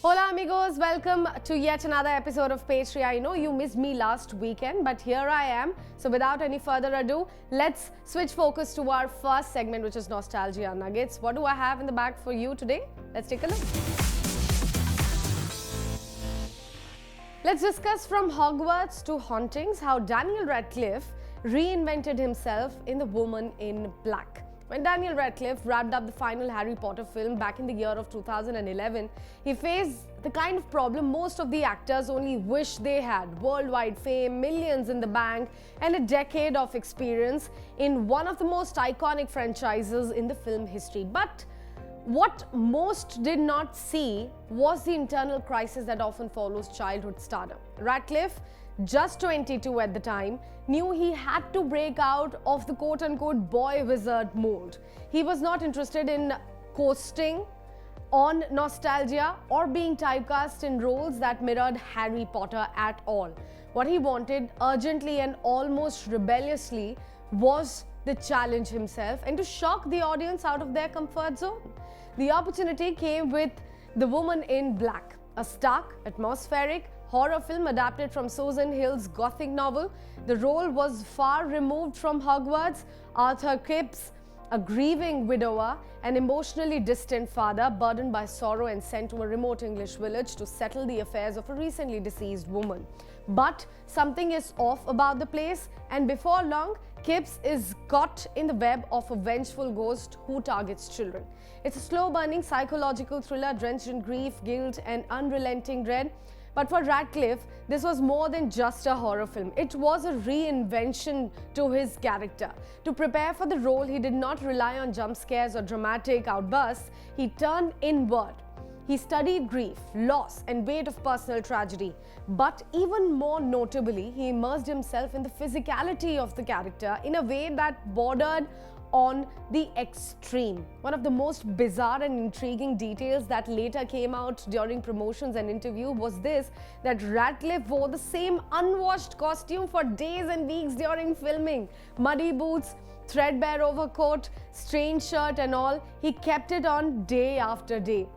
Hola amigos, welcome to yet another episode of Pastry. I know you missed me last weekend, but here I am. So without any further ado, let's switch focus to our first segment, which is Nostalgia Nuggets. What do I have in the bag for you today? Let's take a look. Let's discuss from Hogwarts to hauntings how Daniel Radcliffe reinvented himself in The Woman in Black. When Daniel Radcliffe wrapped up the final Harry Potter film back in the year of 2011, he faced the kind of problem most of the actors only wish they had: worldwide fame, millions in the bank, and a decade of experience in one of the most iconic franchises in the film history. But what most did not see was the internal crisis that often follows childhood stardom. Radcliffe, just 22 at the time, knew he had to break out of the quote-unquote boy wizard mold. He was not interested in coasting on nostalgia or being typecast in roles that mirrored Harry Potter at all. What he wanted urgently and almost rebelliously was to challenge himself and to shock the audience out of their comfort zone. The opportunity came with The Woman in Black, a stark, atmospheric horror film adapted from Susan Hill's Gothic novel. The role was far removed from Hogwarts. Arthur Kipps, a grieving widower, an emotionally distant father burdened by sorrow and sent to a remote English village to settle the affairs of a recently deceased woman. But something is off about the place, and before long, Kipps is caught in the web of a vengeful ghost who targets children. It's a slow-burning psychological thriller drenched in grief, guilt, and unrelenting dread. But for Radcliffe, this was more than just a horror film. It was a reinvention to his character. To prepare for the role, he did not rely on jump scares or dramatic outbursts. He turned inward. He studied grief, loss, and weight of personal tragedy. But even more notably, he immersed himself in the physicality of the character in a way that bordered on the extreme. One of the most bizarre and intriguing details that later came out during promotions and interview was this: that Radcliffe wore the same unwashed costume for days and weeks during filming. Muddy boots, threadbare overcoat, strange shirt and all, he kept it on day after day.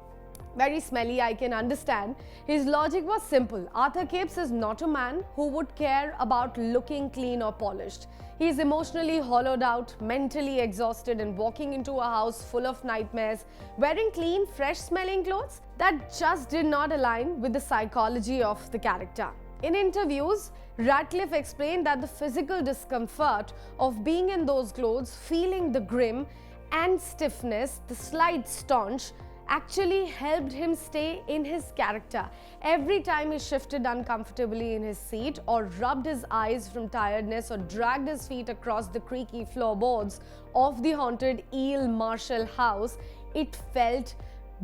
Very smelly, I can understand. His logic was simple. Arthur Kipps is not a man who would care about looking clean or polished. He is emotionally hollowed out, mentally exhausted, and walking into a house full of nightmares, wearing clean, fresh-smelling clothes that just did not align with the psychology of the character. In interviews, Radcliffe explained that the physical discomfort of being in those clothes, feeling the grim and stiffness, the slight staunch, actually helped him stay in his character. Every time he shifted uncomfortably in his seat, or rubbed his eyes from tiredness, or dragged his feet across the creaky floorboards of the haunted Eel Marshall house, it felt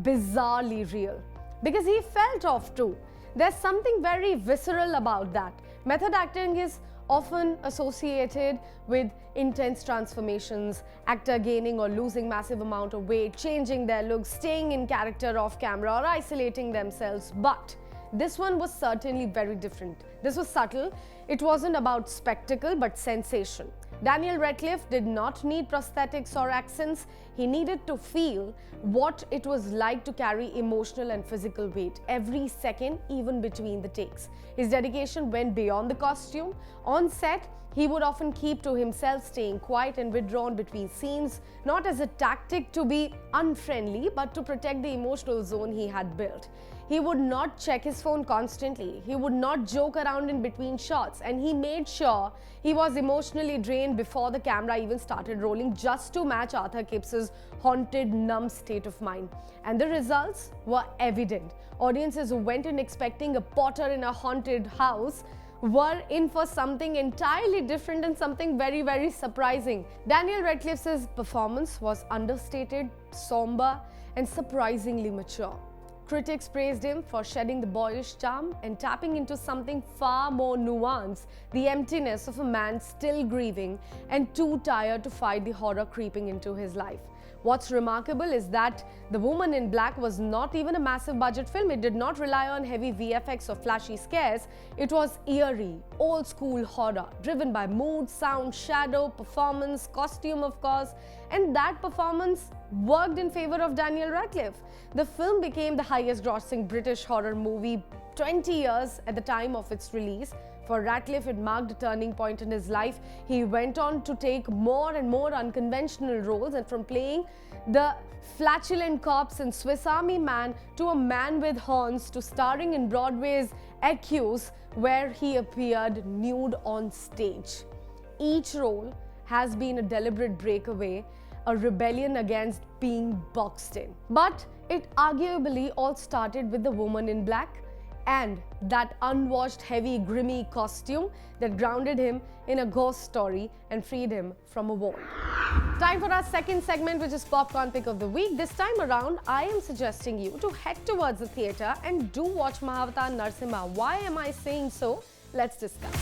bizarrely real. Because he felt off too. There's something very visceral about that. Method acting is often associated with intense transformations, actor gaining or losing massive amount of weight, changing their looks, staying in character off camera, or isolating themselves. But this one was certainly very different. This was subtle. It wasn't about spectacle but sensation. Daniel Radcliffe did not need prosthetics or accents. He needed to feel what it was like to carry emotional and physical weight every second, even between the takes. His dedication went beyond the costume. On set, he would often keep to himself, staying quiet and withdrawn between scenes, not as a tactic to be unfriendly, but to protect the emotional zone he had built. He would not check his phone constantly. He would not joke around in between shots, and he made sure he was emotionally drained before the camera even started rolling, just to match Arthur Kipps's haunted, numb state of mind. And the results were evident. Audiences who went in expecting a Potter in a haunted house were in for something entirely different and something very, very surprising. Daniel Radcliffe's performance was understated, somber, and surprisingly mature. Critics praised him for shedding the boyish charm and tapping into something far more nuanced: the emptiness of a man still grieving and too tired to fight the horror creeping into his life. What's remarkable is that The Woman in Black was not even a massive budget film. It did not rely on heavy VFX or flashy scares. It was eerie, old school horror, driven by mood, sound, shadow, performance, costume of course, and that performance worked in favor of Daniel Radcliffe. The film became the highest grossing British horror movie 20 years at the time of its release. For Radcliffe, it marked a turning point in his life. He went on to take more and more unconventional roles, and from playing the flatulent cops in Swiss Army Man to a man with horns to starring in Broadway's Accused, where he appeared nude on stage. Each role has been a deliberate breakaway, a rebellion against being boxed in. But it arguably all started with The Woman in Black and that unwashed, heavy, grimy costume that grounded him in a ghost story and freed him from a war. Time for our second segment, which is Popcorn Pick of the Week. This time around, I am suggesting you to head towards the theatre and do watch Mahavatar Narsimha. Why am I saying so? Let's discuss.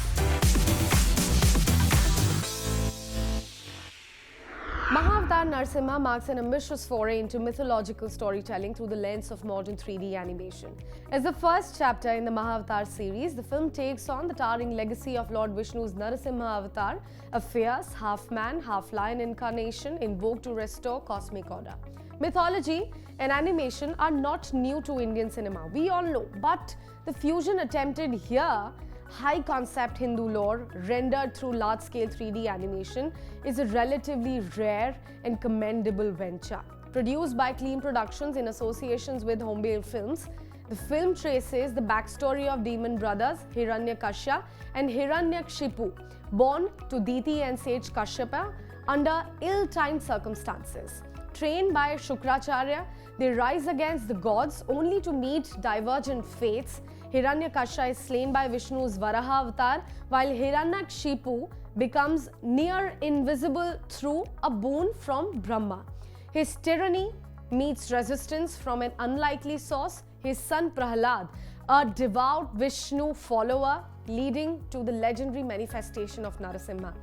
Mahavatar Narsimha marks an ambitious foray into mythological storytelling through the lens of modern 3D animation. As the first chapter in the Mahavatar series, the film takes on the towering legacy of Lord Vishnu's Narasimha avatar, a fierce half-man, half-lion incarnation invoked to restore cosmic order. Mythology and animation are not new to Indian cinema, we all know, but the fusion attempted here, high-concept Hindu lore rendered through large-scale 3D animation, is a relatively rare and commendable venture. Produced by Clean Productions in associations with Homebale Films, the film traces the backstory of demon brothers Hiranyakasha and Hiranyakshipu, born to Diti and sage Kashyapa under ill-timed circumstances. Trained by Shukracharya, they rise against the gods only to meet divergent fates. Hiranyakasha is slain by Vishnu's Varaha avatar, while Hiranyakshipu becomes near invisible through a boon from Brahma. His tyranny meets resistance from an unlikely source, his son Prahlad, a devout Vishnu follower, leading to the legendary manifestation of Narasimha.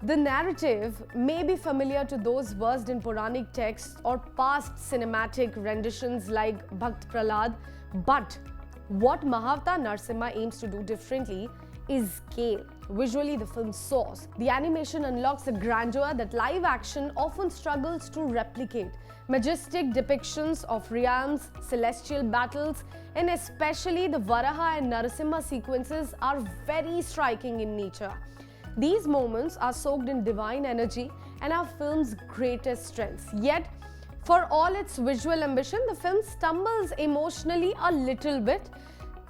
The narrative may be familiar to those versed in Puranic texts or past cinematic renditions like Bhakt Prahlad, but what Mahavatar Narsimha aims to do differently is scale. Visually, the film soars. The animation unlocks a grandeur that live action often struggles to replicate. Majestic depictions of realms, celestial battles, and especially the Varaha and Narasimha sequences are very striking in nature. These moments are soaked in divine energy and are film's greatest strengths. Yet, for all its visual ambition, the film stumbles emotionally a little bit.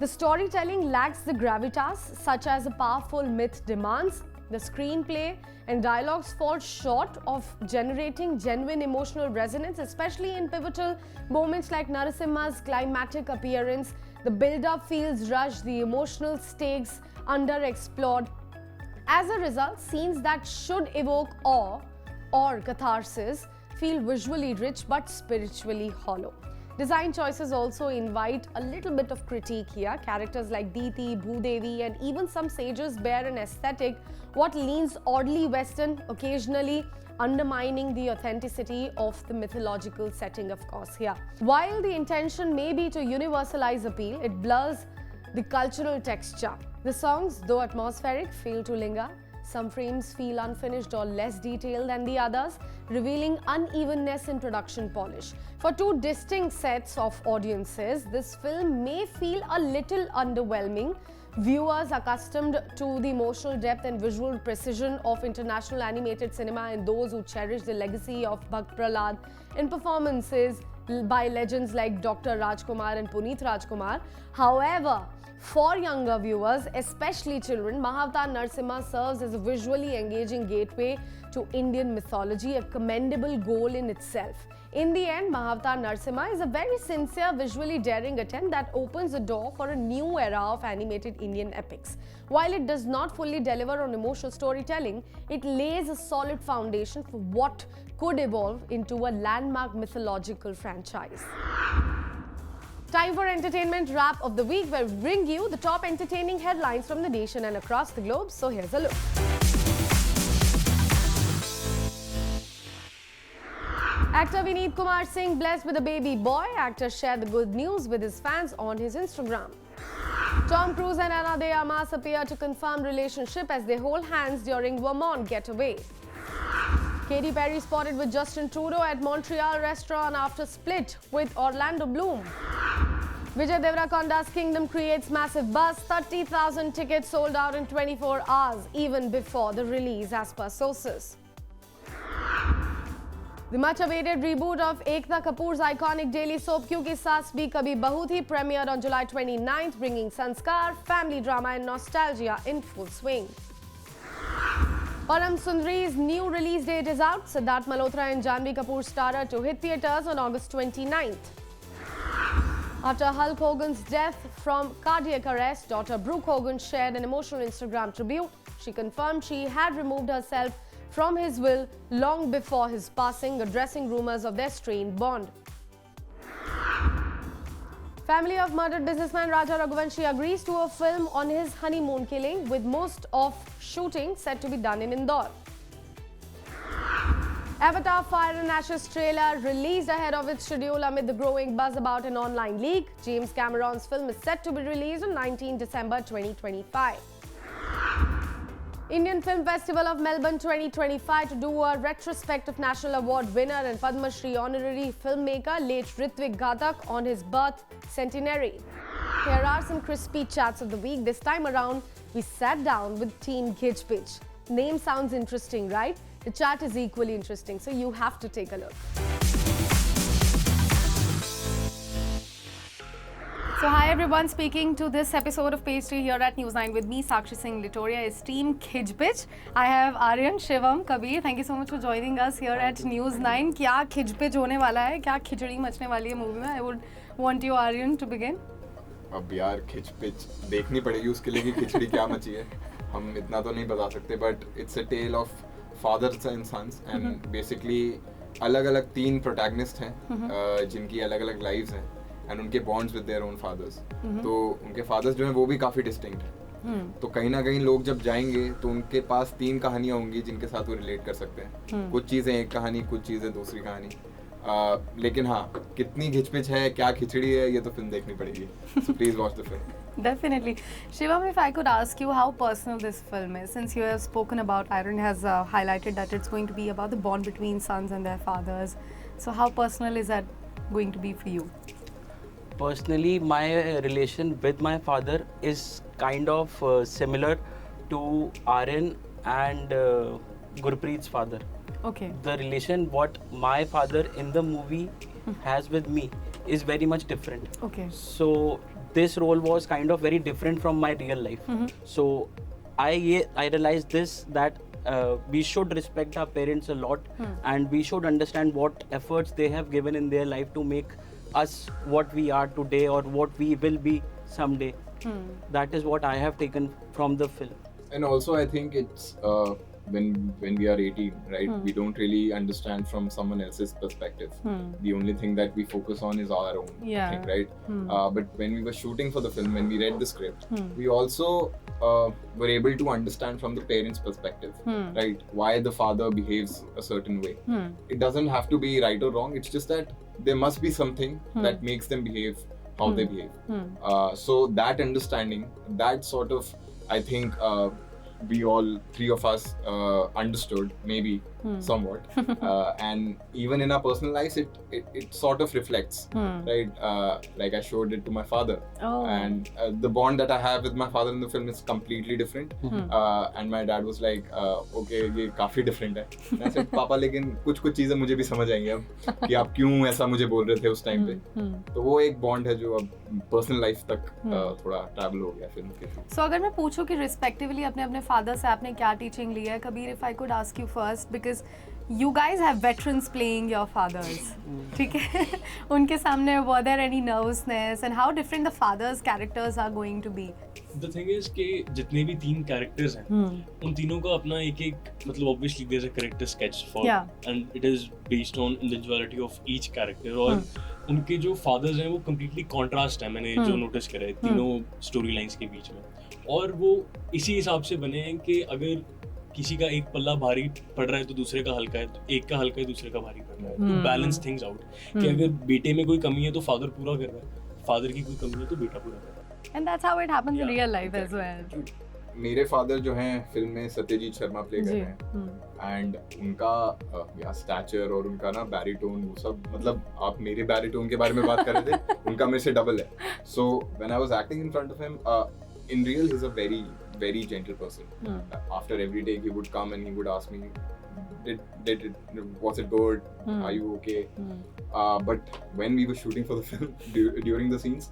The storytelling lacks the gravitas such as a powerful myth demands. The screenplay and dialogues fall short of generating genuine emotional resonance, especially in pivotal moments like Narasimha's climatic appearance. The build-up feels rushed, the emotional stakes underexplored. As a result, scenes that should evoke awe or catharsis feel visually rich but spiritually hollow. Design choices also invite a little bit of critique here. Characters like Diti, Bhudevi, and even some sages bear an aesthetic what leans oddly Western, occasionally undermining the authenticity of the mythological setting, of course, here. While the intention may be to universalize appeal, it blurs the cultural texture. The songs, though atmospheric, fail to linger. Some frames feel unfinished or less detailed than the others, revealing unevenness in production polish. For two distinct sets of audiences, this film may feel a little underwhelming. Viewers accustomed to the emotional depth and visual precision of international animated cinema and those who cherish the legacy of Bhakt Prahlad in performances by legends like Dr. Rajkumar and Puneet Rajkumar. However, for younger viewers, especially children, Mahavatar Narsimha serves as a visually engaging gateway to Indian mythology, a commendable goal in itself. In the end, Mahavatar Narsimha is a very sincere, visually daring attempt that opens the door for a new era of animated Indian epics. While it does not fully deliver on emotional storytelling, it lays a solid foundation for what could evolve into a landmark mythological franchise. Time for entertainment wrap of the week, where we bring you the top entertaining headlines from the nation and across the globe. So here's a look. Actor Vineet Kumar Singh blessed with a baby boy. Actor shared the good news with his fans on his Instagram. Tom Cruise and Ana de Armas appear to confirm relationship as they hold hands during Vermont getaway. Katy Perry spotted with Justin Trudeau at Montreal restaurant after split with Orlando Bloom. Vijay Deverakonda's Kingdom creates massive buzz. 30,000 tickets sold out in 24 hours, even before the release, as per sources. The much-awaited reboot of Ekta Kapoor's iconic daily soap Kyunki Saas Bhi Kabhi Bahu Thi premiered on July 29th, bringing sanskar, family drama and nostalgia in full swing. Param Sundari's new release date is out. Siddharth Malhotra and Janhvi Kapoor starter to hit theatres on August 29th. After Hulk Hogan's death from cardiac arrest, daughter Brooke Hogan shared an emotional Instagram tribute. She confirmed she had removed herself from his will long before his passing, addressing rumors of their strained bond. Family of murdered businessman Raja Raghuvanshi agrees to a film on his honeymoon killing, with most of shooting set to be done in Indore. Avatar Fire and Ashes trailer released ahead of its schedule amid the growing buzz about an online leak. James Cameron's film is set to be released on 19 December 2025. Indian Film Festival of Melbourne 2025 to do a retrospect of National Award winner and Padma Shri honorary filmmaker late Ritwik Ghatak on his birth centenary. Here are some crispy chats of the week. This time around, we sat down with Team Khij Pitch. Name sounds interesting, right? The chat is equally interesting, so you have to take a look. So hi everyone, speaking to this episode of Page 3 here at News 9 with me, Sakshi Singh Litoria, is Team Khij Pitch. I have Aryan, Shivam, Kabir. Thank you so much for joining us here at News 9. क्या Khij Pitch होने वाला है? क्या खिचड़ी मचने वाली है movie में? I would want you, Aryan, to begin. अब यार खिच पिच देखनी पड़ेगी उसके लिए कि खिचड़ी क्या मची है. हम इतना तो नहीं बता सकते, but it's a tale of fathers and sons and basically अलग-अलग 3 प्रोटैगनिस्ट हैं जिनकी अलग-अलग लाइव्स हैं एंड उनके bonds with their own fathers. तो उनके फादर्स जो हैं वो भी काफ़ी डिस्टिंक्ट हैं. तो कहीं ना कहीं लोग जब जाएंगे तो उनके पास 3 कहानियाँ होंगी जिनके साथ वो रिलेट कर सकते हैं. कुछ चीज़ें एक कहानी, कुछ चीज़ें दूसरी कहानी. लेकिन हाँ, कितनी घिचपिच है, क्या खिचड़ी है, ये तो फिल्म देखनी पड़ेगी. So please watch the film. Definitely. Shivam, if I could ask you how personal this film is, since you have spoken about, Aaron has highlighted that it's going to be about the bond between sons and their fathers. So how personal is that going to be for you? Personally, my relation with my father is kind of similar to Aryan and Gurpreet's father. Okay. The relation what my father in the movie has with me is very much different. Okay. So this role was kind of very different from my real life. So I realized this, that we should respect our parents a lot and we should understand what efforts they have given in their life to make us what we are today or what we will be someday. That is what I have taken from the film. And also I think it's when we are 18, right, we don't really understand from someone else's perspective. The only thing that we focus on is our own thing, right? But when we were shooting for the film, when we read the script, we also were able to understand from the parents' perspective, right, why the father behaves a certain way. It doesn't have to be right or wrong, it's just that there must be something that makes them behave how they behave. So that understanding, that sort of, I think we all 3 of us understood maybe somewhat, and even in our personal lives it sort of reflects, right? Like I showed it to my father, and the bond that I have with my father in the film is completely different, and my dad was like, okay, ये काफी different है. I said, पापा लेकिन कुछ चीजें मुझे भी समझ आएंगी अब कि आप क्यों ऐसा मुझे बोल रहे थे उस टाइम पे. तो वो एक बॉन्ड है जो अब पर्सनल लाइफ तक थोड़ा ट्रैवल हो गया फिल्म के थ्रू. So अगर मैं पूछूं कि रिस्पेक्टिवली अपने फादर से आपने क्या टीचिंग ली है, Kabir, if I could ask you first, because you guys have veterans playing your fathers. ठीक है. उनके सामने were there any nervousness and how different the fathers' characters are going to be? The thing is कि जितने भी 3 characters हैं, उन तीनों का अपना एक मतलब obviously there's a character sketch for, and it is based on individuality of each character. और उनके जो fathers हैं वो completely contrast है, मैंने जो notice करा है तीनों storylines के बीच में. और वो इसी हिसाब से बने हैं कि अगर किसी का एक पल्ला भारी पड़ रहा है तो दूसरे का हल्का है, तो एक का हल्का है दूसरे का भारी पड़ रहा है, तो बैलेंस थिंग्स आउट कि अगर बेटे में कोई कमी है तो फादर पूरा कर रहा है, फादर की कोई कमी है तो बेटा पूरा कर रहा है। And that's how it happens in real life as well. मेरे फादर जो हैं फिल्म में सत्यजीत शर्मा प्ले कर रहे हैं एंड उनका स्टैचर और उनका ना बैरिटोन वो सब, मतलब आप मेरे बैरिटोन के बारे में बात कर रहे थे, उनका मेरे से डबल है। So when I was acting in front of him, in real he is a very gentle person. After every day he would come and he would ask me, was it good? Are you okay? But when we were shooting for the film, during the scenes,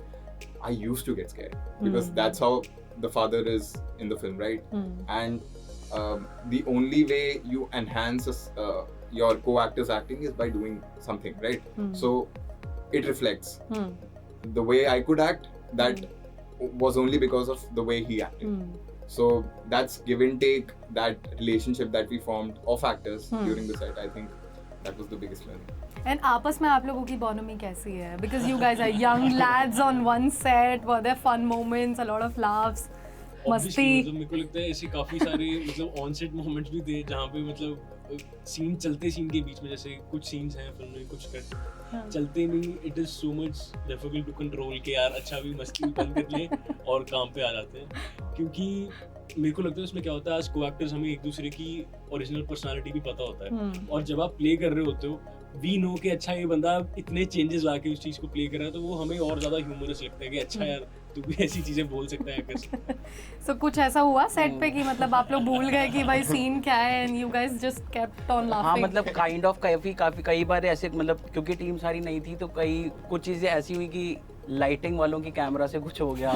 I used to get scared because that's how the father is in the film, right? And the only way you enhance your co-actor's acting is by doing something, right? So it reflects. The way I could act, that was only because of the way he acted. So that's give and take, that relationship that we formed of actors during the set. I think that was the biggest learning. And आपस में आप लोगों की bonhomie कैसी है? Because you guys are young lads on one set. Were there fun moments, a lot of laughs, मस्ती? मतलब मेरे को लगता है ऐसे काफी सारे मतलब ऑन सेट मोमेंट्स भी थे जहाँ पे मतलब सीन चलते सीन के बीच में, जैसे कुछ सीन्स हैं फिल्म में, कुछ कट चलते नहीं, it is so much difficult to control के यार अच्छा भी मस्ती बंद कर ले और काम पे आ जाते हैं। क्योंकि मेरे को लगता है उसमें क्या होता है, आज को एक्टर्स हमें एक दूसरे की ओरिजिनल पर्सनालिटी भी पता होता है, और जब आप प्ले कर रहे होते हो वी नो कि अच्छा ये बंदा इतने चेंजेस लाके उस चीज को प्ले कर रहा है, तो वो हमें और ज्यादा ह्यूमरस लगता है कि अच्छा यार तू भी ऐसी चीजें बोल सकता है कर। So कुछ ऐसा हुआ सेट पे कि मतलब आप लोग भूल गए कि भाई सीन क्या है and you guys just kept on laughing? हाँ मतलब काइंड ऑफ काफी कई बार ऐसे, मतलब क्योंकि टीम सारी नहीं थी तो कुछ चीजें ऐसी हुई कि लाइटिंग वालों की कैमरा से कुछ हो गया।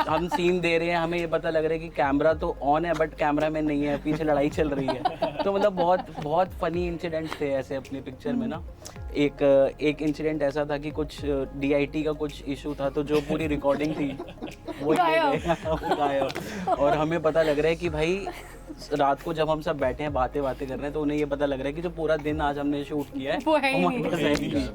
हम सीन दे रहे हैं, हमें ये पता लग रहा है कि कैमरा तो ऑन है बट कैमरा में नहीं है, पीछे लड़ाई चल रही है। तो मतलब बहुत फनी इंसिडेंट्स थे ऐसे अपनी पिक्चर में ना। एक इंसिडेंट ऐसा था कि कुछ DIT का कुछ इशू था, तो जो पूरी रिकॉर्डिंग थी वो गायब। और हमें पता लग रहा है कि भाई रात को जब हम सब बैठे हैं बातें कर रहे हैं, तो उन्हें ये पता लग रहा है कि जो पूरा दिन आज हमने शूट किया है वो है ही नहीं।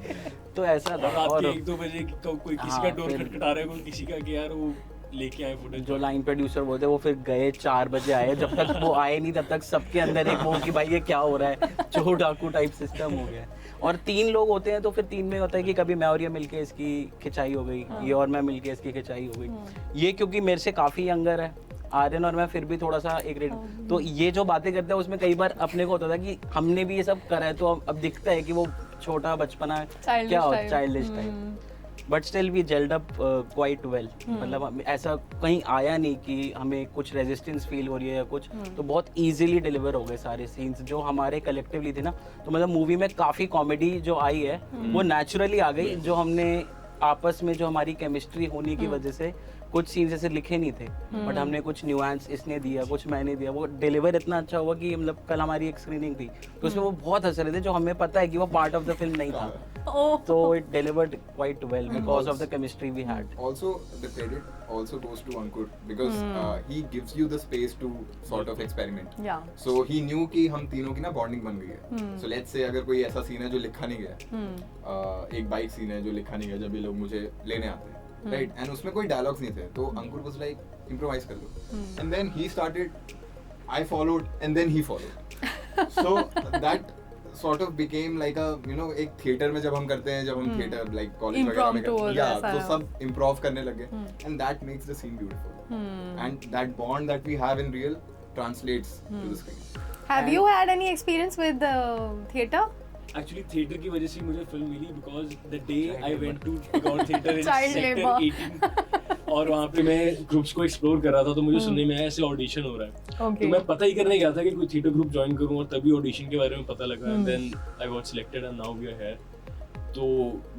तो ऐसा था। और 1-2 बजे कोई किसी का डोर खटखटा रहा है, कोई किसी का कि यार वो लेके आए फुटेज। जो लाइन प्रोड्यूसर बोलते वो फिर गए 4 बजे आए, जब तक वो आए नहीं तब तक सबके अंदर एक वो कि भाई ये क्या हो रहा है, चोर डाकू टाइप सिस्टम हो गया। और 3 लोग होते हैं तो फिर 3 में होता है कि कभी मैं और ये मिलके इसकी खिंचाई हो गई, ये और मैं मिलके इसकी खिंचाई हो गई। ये क्योंकि मेरे से काफ़ी यंगर है आर्यन, और मैं फिर भी थोड़ा सा एक रेट, तो ये जो बातें करते हैं उसमें कई बार अपने को होता था कि हमने भी ये सब करा है, तो अब दिखता है कि वो छोटा बचपना क्या हो, childish type. But still we gelled up quite well. मतलब ऐसा कहीं आया नहीं कि हमें कुछ रेजिस्टेंस फील हो रही है या कुछ, तो बहुत इजीली डिलीवर हो गए सारे सीन्स जो हमारे कलेक्टिवली थे ना। तो मतलब मूवी में काफ़ी कॉमेडी जो आई है वो नेचुरली आ गई, जो हमने आपस में जो हमारी केमिस्ट्री होने की वजह से कुछ सीन्स ऐसे लिखे नहीं थे, बट हमने कुछ न्यूएंस इसने दिया, कुछ मैंने दिया, वो डिलीवर इतना अच्छा हुआ कि मतलब कल हमारी एक स्क्रीनिंग थी तो उसमें वो बहुत हंस रहे थे, जो हमें पता है कि वो पार्ट ऑफ द फिल्म नहीं था। So it delivered quite well because of the chemistry we had. Also, the credit also goes to Ankur because he gives you the space to sort of experiment. Yeah. So he knew कि हम तीनों की ना bonding बन गई है. So let's say अगर कोई ऐसा सीन है जो लिखा नहीं गया, एक बाइक सीन है जो लिखा नहीं गया, जब ये लोग मुझे लेने आते हैं, right? And उसमें कोई dialogues नहीं थे, तो Ankur was like improvise कर लो. And then he started, I followed, and then he followed. So that sort of became like a, you know, एक थिएटर में जब हम करते हैं, जब हम थिएटर like कॉलेज वगैरह में करते हैं, yeah, तो सब improv करने लगे, and that makes the scene beautiful, and that bond that we have in real translates to the screen. Have you had any experience with theatre? Actually theatre की वजह से मुझे फिल्म मिली because the day I went to टिकॉन theatre in sector 18 और वहाँ पे मैं ग्रुप्स को एक्सप्लोर कर रहा था, तो मुझे सुनने में आया ऐसे ऑडिशन हो रहा है, तो मैं पता ही करने गया था कि कोई थिएटर ग्रुप ज्वाइन करूँ, और तभी ऑडिशन के बारे में पता लगा, and then I got selected and now we are here. तो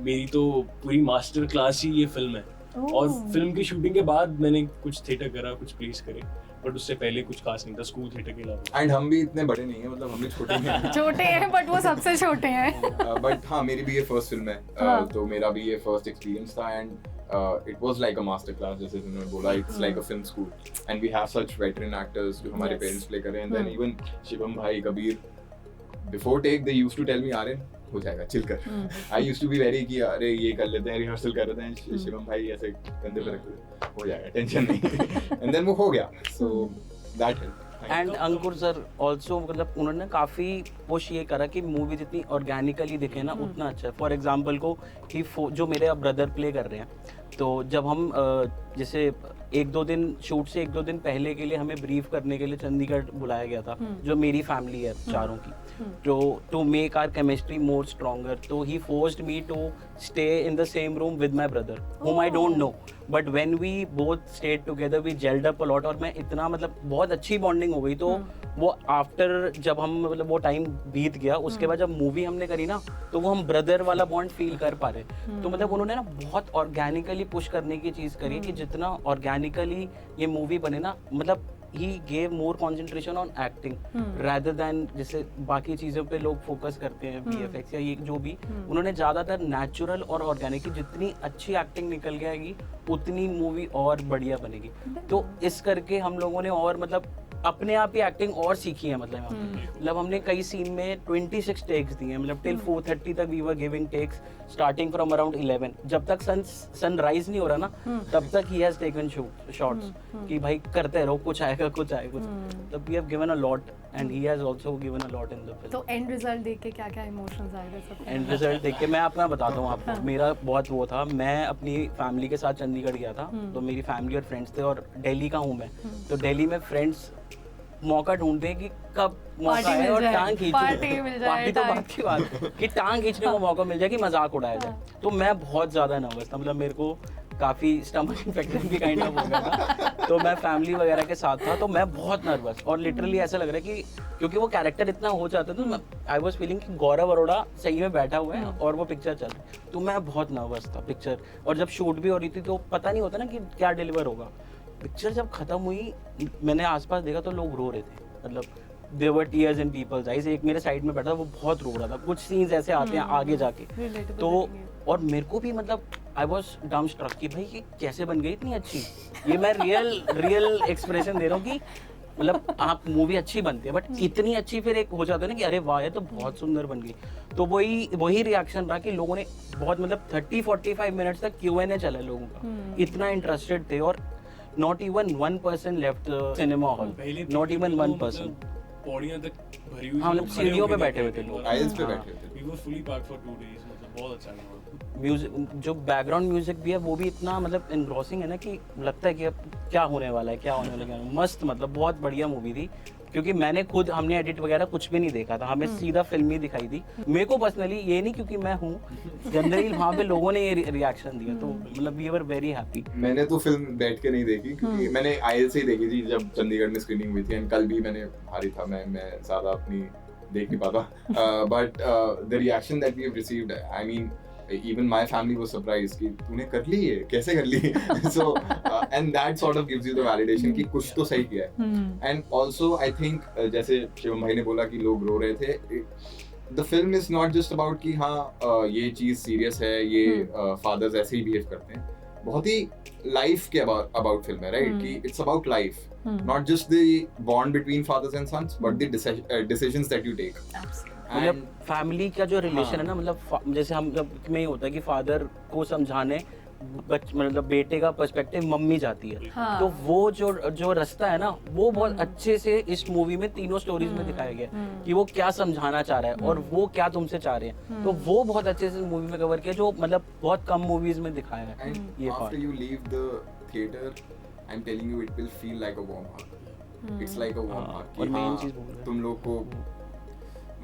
मेरी तो पूरी मास्टर क्लास ही ये फिल्म है, और फिल्म की शूटिंग के बाद मैंने कुछ थिएटर करा, कुछ प्लेस करे, बट उससे पहले कुछ खास नहीं था स्कूल थिएटर के अलावा। एंड हम भी इतने बड़े नहीं हैं, मतलब हम भी छोटे हैं। छोटे हैं बट वो सबसे छोटे हैं। बट हाँ, मेरी भी ये फर्स्ट फिल्म है, तो मेरा भी ये फर्स्ट एक्सपीरियंस था, and it was like a master class, जैसे तुमने बोला, it's like a film school, and we have such veteran actors जो हमारे parents play करें, and then even शिवम भाई, Kabir, before take they used to tell me, Aryan हो जाएगा, चिल कर। I used to be very कि अरे ये कर लेते हैं, रिहर्सल कर लेते हैं, शिवम भाई ऐसे कंधे पे रख लेते, हो जाएगा, टेंशन नहीं। And then वो हो गया, so that helped. And Ankur sir also मतलब उन्होंने काफ़ी पुश ये करा कि मूवी जितनी ऑर्गेनिकली दिखे ना उतना अच्छा है. फॉर एग्जांपल को कि जो मेरे ब्रदर प्ले कर रहे हैं, तो जब हम जैसे एक दो दिन पहले के लिए हमें ब्रीफ करने के लिए चंडीगढ़ बुलाया गया था, जो मेरी फैमिली है चारों की, to make our chemistry more stronger. So he forced me to stay in the same room with my brother, whom I don't know. But when we both stayed together, we gelled up a lot. और मैं इतना मतलब बहुत अच्छी bonding हो गई. तो वो आफ्टर जब हम मतलब वो टाइम बीत गया, उसके बाद जब मूवी हमने करी ना, तो वो हम ब्रदर वाला बॉन्ड फील कर पा रहे. तो मतलब उन्होंने ना बहुत ऑर्गेनिकली पुश करने की चीज़ करी कि जितना ऑर्गेनिकली ये मूवी बने ना, मतलब he gave more concentration on acting rather than जैसे बाकी चीज़ों पे लोग फोकस करते हैं VFX या ये जो भी, उन्होंने ज़्यादातर नेचुरल और ऑर्गेनिक, जितनी अच्छी एक्टिंग निकल के आएगी उतनी मूवी और बढ़िया बनेगी. तो इस करके हम लोगों ने और मतलब अपने आप ही एक्टिंग और सीखी है. मतलब हमने कई सीन में 26 टेक्स दिए हैं, मतलब टिल 4:30 तक we were giving takes starting from around 11. जब तक सन राइज नहीं हो रहा ना, तब तक ही हैज टेकन शॉट्स कि भाई करते रहो, कुछ आएगा. तब we have given a lot and he has also given a lot in the film. तो एंड रिजल्ट देख के क्या-क्या इमोशंस आए थे सब? एंड रिजल्ट देख के मैं अपना बताता हूँ आपको. मेरा बहुत वो था, मैं अपनी फैमिली के साथ चंडीगढ़ गया था, तो मेरी फैमिली और फ्रेंड्स थे, और दिल्ली का हूँ मैं, तो दिल्ली में फ्रेंड्स मौका ढूंढते हैं कि कब मौका आए और टांग खींचने. पार्टी तो बात की बात कि टांग खींचने को मौका मिल जाए, कि मजाक उड़ाया जाए. तो मैं बहुत ज़्यादा नर्वस था, मतलब मेरे को काफ़ी स्टमक इन्फेक्शन भी काइंड ऑफ हो गया था. तो मैं फैमिली वगैरह के साथ था, तो मैं बहुत नर्वस, और लिटरली ऐसा लग रहा है कि क्योंकि वो कैरेक्टर इतना हो जाता है, तो आई वॉज फीलिंग कि गौरव अरोड़ा सही में बैठा हुआ है और वो पिक्चर चल रही है. तो मैं बहुत नर्वस था पिक्चर, और जब शूट भी हो रही थी तो पता नहीं होता ना कि क्या डिलीवर होगा. पिक्चर जब खत्म हुई, मैंने आसपास देखा तो लोग रो रहे थे, मतलब there were tears in people's eyes. एक मेरे साइड में बैठा था, वो बहुत रो रहा था. कुछ सीन्स ऐसे आते हैं आगे जाके, तो और मेरे को भी मतलब आई वॉज डम स्ट्रक कि भाई ये कैसे बन गई इतनी अच्छी. ये मैं रियल एक्सप्रेशन दे रहा हूँ कि मतलब आप मूवी अच्छी बनती है, बट इतनी अच्छी फिर एक हो जाता है ना कि अरे वाह ये तो बहुत सुंदर बन गई. तो वही रिएक्शन रहा कि लोगों ने बहुत मतलब 30-45 मिनट्स तक Q&A चला लोगों का, इतना इंटरेस्टेड थे. और not even 1% left the cinema hall, not even 1%. पौड़ियां तक भरी हुई, हम लोग सीढ़ियों पे बैठे हुए थे, लोग आइल्स पे बैठे थे. We were fully packed for 2 days, मतलब बहुत अच्छा लगा. म्यूजिक, जो बैकग्राउंड म्यूजिक भी है वो भी इतना मतलब एनग्रॉसिंग है ना कि लगता है कि अब क्या होने वाला है. मस्त, मतलब बहुत बढ़िया मूवी थी. क्योंकि हमने एडिट वगैरह कुछ भी नहीं देखा था, हमें सीधा फिल्म ही दिखाई दी. मेरे को पर्सनली ये नहीं क्योंकि मैं हूँ, जनरली वहाँ पे लोगों ने ये रिएक्शन दिया, तो मतलब वी वर वेरी हैप्पी. मैंने तो फिल्म बैठ के नहीं देखी, क्योंकि मैंने आयल से ही देखी थी जब चंडीगढ़ में स्क्रीनिंग हुई थी. एंड कल भी मैंने भारी था, मैं ज़्यादा अपनी देख नहीं पाता. But the reaction that we have received, I mean even my family was surprised कि तूने कर ली है, कैसे कर ली. So and that sort of gives you the validation कि कुछ तो सही किया है. And also I think जैसे शिवम भाई ने बोला कि लोग रो रहे थे, the film is not just about कि हाँ ये चीज़ serious है, ये fathers ऐसे ही behave करते हैं. बहुत ही life के about film है, right? कि it's about life, not just the bond between fathers and sons, but the decisions that you take. मतलब फैमिली का जो रिलेशन है ना, मतलब जैसे हम जब में ही होता है कि फादर को समझाने मतलब बेटे का पर्सपेक्टिव मम्मी जाती है. तो वो जो रास्ता है ना, वो बहुत अच्छे से इस मूवी में तीनों स्टोरीज में दिखाया गया कि वो क्या समझाना चाह रहा है और वो क्या तुमसे चाह रहे हैं. तो वो बहुत अच्छे से मूवी में कवर किया, जो मतलब बहुत कम मूवीज में दिखाया है. ये after you leave the theatre, I am telling you, it will feel like a warm hug. It's like a warm hug. और मेन चीज तुम लोग को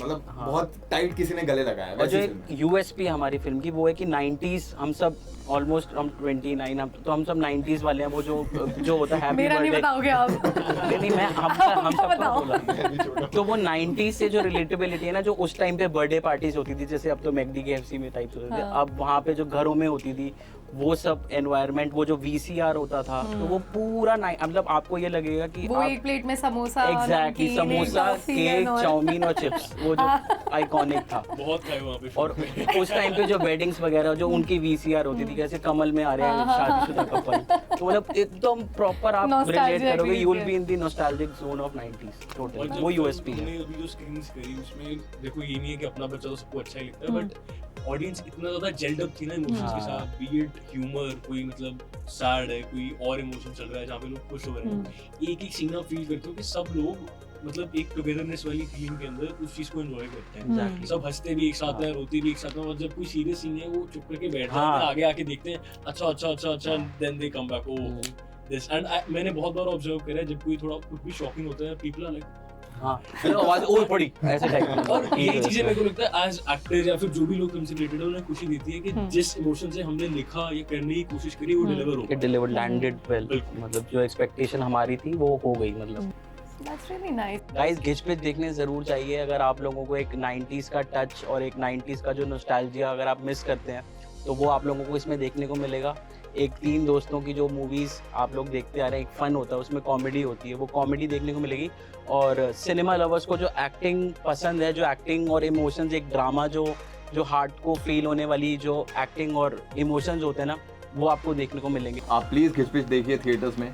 मतलब बहुत टाइट किसी ने गले लगाया. और जो यूएसपी हमारी फिल्म की वो है कि 90s, हम सब ऑलमोस्ट हम 29, तो हम सब 90s वाले हैं. वो जो होता है मेरा नहीं बताओगे आप? नहीं, मैं हम सबका बोला. तो वो 90s से जो रिलेटेबिलिटी है ना, जो उस टाइम पे बर्थडे पार्टीज होती थी, जैसे अब तो मैकडी KFC में टाइप्स होते थे, अब वहाँ पे जो घरों में होती थी वो सब एनवायरनमेंट, वो जो VCR होता था, तो वो पूरा मतलब आपको ये लगेगा कि वो एक प्लेट में samosa, exactly samosa, cake, chowmein और चिप्स, वो जो आइकॉनिक था. बहुत खाए वहाँ पे. और उस टाइम पे जो वेडिंग्स वगैरह जो उनकी VCR होती थी, जैसे कमल में आ रहे हैं शादीशुदा कपल, तो मतलब एकदम प्रॉपर आप रिलेट करोगे, you will be in the nostalgic zone of 90s. Total वो USP है. जो स्क्रीन्स करी उसमें देखो, ये नहीं है कि अपना बच्चा तो सबको अच्छा ही लगता है, बट ऑडियंस इतना ज्यादा जेल्ड अप थी ना इमोशंस के साथ, बी इट ह्यूमर, कोई मतलब सैड है, कोई और इमोशन चल रहा है जहाँ पे लोग खुश हो रहे हैं, एक एक सीन आप फील करते हो कि सब लोग मतलब एक टुगेदरनेस वाली फीलिंग के अंदर उस चीज को एंजॉय करते हैं, सब हंसते भी एक साथ हैं, रोते भी एक साथ हैं, और जब कोई सीरियस सीन है वो चुप करके बैठ जाते हैं, आगे आके देखते हैं अच्छा then they come back oh this. And मैंने बहुत बार ऑब्जर्व करा है जब कोई थोड़ा कुछ भी शॉकिंग होता है, पीपल आर लाइक आवाज और पड़ी ऐसे टाइप। और ये चीजें मेरे को लगता है एज एक्टर या फिर जो भी लोग तुमसे रिलेटेड है उन्हें खुशी देती है कि जिस इमोशन से हमने लिखा या करने की कोशिश करी वो डिलीवर हो, इट डिलीवर्ड, लैंडेड वेल, मतलब जो एक्सपेक्टेशन हमारी थी वो हो गई। मतलब That's really nice. गाइस घिच पिच देखने जरूर चाहिए अगर आप लोगों को एक 90s का टच और एक 90s का जो नॉस्टैल्जिया अगर आप मिस करते हैं तो वो आप लोगों को इसमें देखने को मिलेगा। एक 3 दोस्तों की जो मूवीज़ आप लोग देखते आ रहे हैं, एक फन होता है उसमें, कॉमेडी होती है, वो कॉमेडी देखने को मिलेगी। और सिनेमा लवर्स को जो एक्टिंग पसंद है, जो एक्टिंग और इमोशंस, एक ड्रामा जो हार्ट को फील होने वाली जो एक्टिंग और इमोशंस होते हैं ना, वो आपको देखने को मिलेंगे। आप प्लीज़ घिच पिच देखिए थिएटर्स में।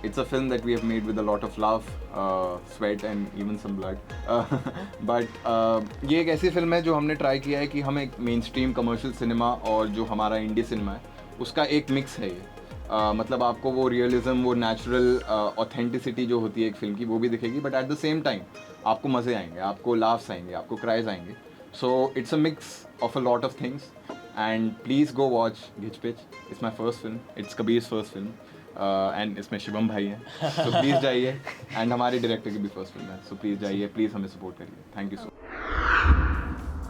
It's a film that we have made with a lot of love, sweat and even some blood. But ये एक ऐसी फिल्म है जो हमने ट्राई किया है कि हम एक मेन स्ट्रीम कमर्शियल सिनेमा और जो हमारा इंडी सिनेमा है उसका एक मिक्स है ये। मतलब आपको वो रियलिज्म, वो नेचुरल ऑथेंटिसिटी जो होती है एक फिल्म की वो भी दिखेगी, but at the same time आपको मज़े आएंगे, आपको लाफ्स आएंगे, आपको क्राइज आएंगे। So it's a mix of a lot of things and please go watch Ghich Pich. It's my first film, it's Kabir's first film and इसमें शिवम भाई हैं, सो प्लीज़ जाइए। एंड हमारे डायरेक्टर की भी फर्स्ट फिल्म है, सो प्लीज़ जाइए, प्लीज़ हमें सपोर्ट करिए। Thank you so much.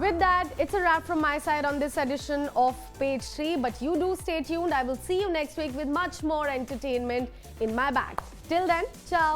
With that, it's a wrap from my side on this edition of Page 3. But you do stay tuned. I will see you next week with much more entertainment in my bag. Till then, ciao.